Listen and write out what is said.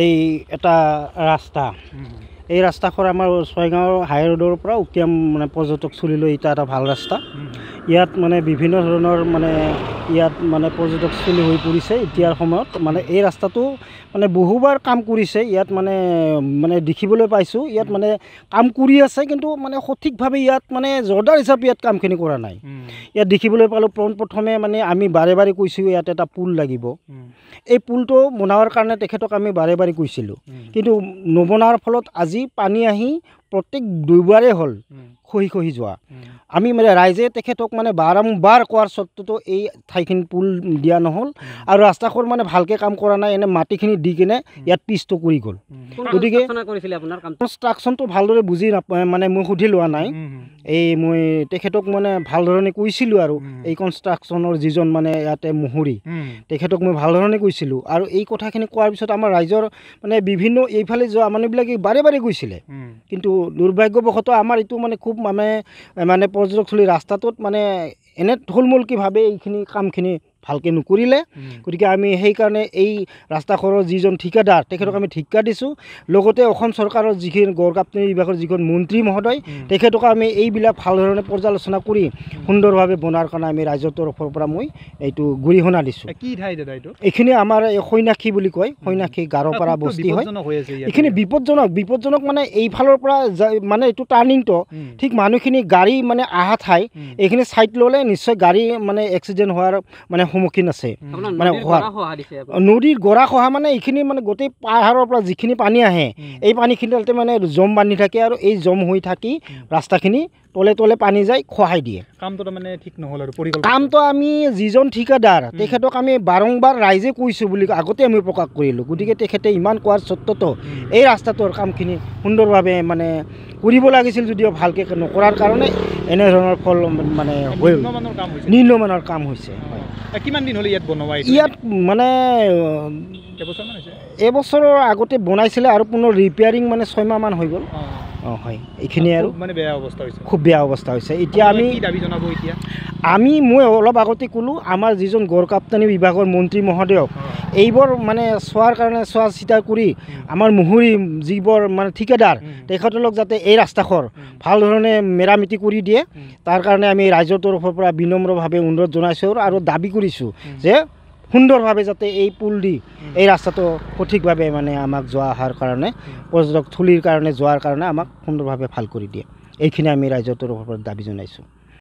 এই এটা ৰাস্তা এই ৰাস্তাখন আমাৰ ছয়গাঁৱৰ হাই ৰোডৰ পৰা উকিয়াম মানে পৰ্যটকস্থলীলৈ এটা ভাল ৰাস্তা ইয়াত মানে বিভিন্ন ধৰণৰ মানে ইয়াত মানে পৰ্যটকস্থলী হৈ পৰিছে এতিয়াৰ সময়ত মানে এই ৰাস্তাটো মানে বহুবাৰ কাম কৰিছে ইয়াত মানে দেখিবলৈ পাইছোঁ ইয়াত মানে কাম কৰি আছে কিন্তু মানে সঠিকভাৱে ইয়াত মানে জোৰদাৰ হিচাপে ইয়াত কামখিনি কৰা নাই ইয়াত দেখিবলৈ পালোঁ প্ৰথমে মানে আমি বাৰে বাৰে কৈছোঁ ইয়াত এটা পুল লাগিব এই পুলটো বনোৱাৰ কাৰণে তেখেতক আমি বাৰে বাৰে কৈছিলোঁ কিন্তু নবনোৱাৰ ফলত আজি পানী আহি প্ৰত্যেক দুইবাৰে হ'ল খহি যোৱা আমি মানে ৰাইজে তেখেতক মানে বাৰম্বাৰ কোৱাৰ স্বত্বতো এই ঠাইখিনি পুল দিয়া নহ'ল আৰু ৰাস্তাখন মানে ভালকৈ কাম কৰা নাই এনে মাটিখিনি দি কিনে ইয়াত পিছটো কৰি গ'ল গতিকে কনষ্ট্ৰাকশ্যনটো ভালদৰে বুজি নাপায় মানে মই সুধি লোৱা নাই এই মই তেখেতক মানে ভাল ধৰণে কৈছিলোঁ আৰু এই কনষ্ট্ৰাকশ্যনৰ যিজন মানে ইয়াতে মুহুৰী তেখেতক মই ভাল ধৰণে কৈছিলোঁ আৰু এই কথাখিনি কোৱাৰ পিছত আমাৰ ৰাইজৰ মানে বিভিন্ন এইফালে যোৱা মানুহবিলাকে বাৰে বাৰে কৈছিলে কিন্তু দুৰ্ভাগ্যবশতঃ আমাৰ এইটো মানে খুব মানে পৰ্যটকস্থলী ৰাস্তাটোত মানে এনে থুলমূলকৈভাৱে এইখিনি কামখিনি ভালকৈ নকৰিলে গতিকে আমি সেইকাৰণে এই ৰাস্তাখনৰ যিজন ঠিকাদাৰ তেখেতক আমি ঠিকা দিছোঁ লগতে অসম চৰকাৰৰ যিখিনি গড় কাপ্তানি বিভাগৰ যিখন মন্ত্ৰী মহোদয় তেখেতক আমি এইবিলাক ভাল ধৰণে পৰ্যালোচনা কৰি সুন্দৰভাৱে বনোৱাৰ কাৰণে আমি ৰাইজৰ তৰফৰ পৰা মই এইটো গৰিহণা দিছোঁ কি ঠাই দাদা এইটো এইখিনি আমাৰ এই সৈনাখী বুলি কয় সৈনাখী গাৰোপাৰা বস্তি হয় এইখিনি বিপদজনক মানে এইফালৰ পৰা মানে এইটো টাৰ্ণিংটো ঠিক মানুহখিনি গাড়ী মানে অহা ঠাই এইখিনি ছাইড ল'লে নিশ্চয় গাড়ী মানে এক্সিডেণ্ট হোৱাৰ মানে সন্মুখীন আছে মানে নদীৰ গৰা খহা মানে এইখিনি মানে গোটেই পাহাৰৰ পৰা যিখিনি পানী আহে এই পানীখিনি তাতে মানে জম বান্ধি থাকে আৰু এই জম হৈ থাকি ৰাস্তাখিনি তলে তলে পানী যায় খহাই দিয়ে কামটো মানে ঠিক নহ'ল আৰু কামটো আমি যিজন ঠিকাদাৰ তেখেতক আমি বাৰম্বাৰ ৰাইজে কৈছোঁ বুলি আগতে আমি প্ৰকাশ কৰিলোঁ গতিকে তেখেতে ইমান কোৱাৰ স্বত্বতো এই ৰাস্তাটোৰ কামখিনি সুন্দৰভাৱে মানে কৰিব লাগিছিল যদিও ভালকৈ নকৰাৰ কাৰণে এনেধৰণৰ ফল মানে নিম্নমানৰ কাম হৈছে কিমান দিন হ'লে ইয়াত বনোৱা ইয়াত মানে এবছৰৰ আগতে বনাইছিলে আৰু পুনৰ ৰিপেয়াৰিং মানে 6 মাহমান হৈ গ'ল হয় এইখিনি আৰু মানে বেয়া অৱস্থা হৈছে খুব বেয়া অৱস্থা হৈছে এতিয়া আমি দাবী জনাব এতিয়া মই অলপ আগতে ক'লোঁ আমাৰ যিজন গড় কাপ্তানি বিভাগৰ মন্ত্ৰী মহোদয়ক এইবোৰ মানে চোৱাৰ কাৰণে চোৱা চিতা কৰি আমাৰ মুহুৰী যিবোৰ মানে ঠিকাদাৰ তেখেতলোক যাতে এই ৰাস্তাখন ভাল ধৰণে মেৰামতি কৰি দিয়ে তাৰ কাৰণে আমি ৰাইজৰ তৰফৰ পৰা বিনম্ৰভাৱে অনুৰোধ জনাইছোঁ আৰু দাবী কৰিছোঁ যে সুন্দৰভাৱে যাতে এই পুল দি এই ৰাস্তাটো সঠিকভাৱে মানে আমাক যোৱা অহাৰ কাৰণে পৰ্যটকস্থলীৰ কাৰণে যোৱাৰ কাৰণে আমাক সুন্দৰভাৱে ভাল কৰি দিয়ে এইখিনি আমি ৰাইজৰ তৰফৰ পৰা দাবী জনাইছোঁ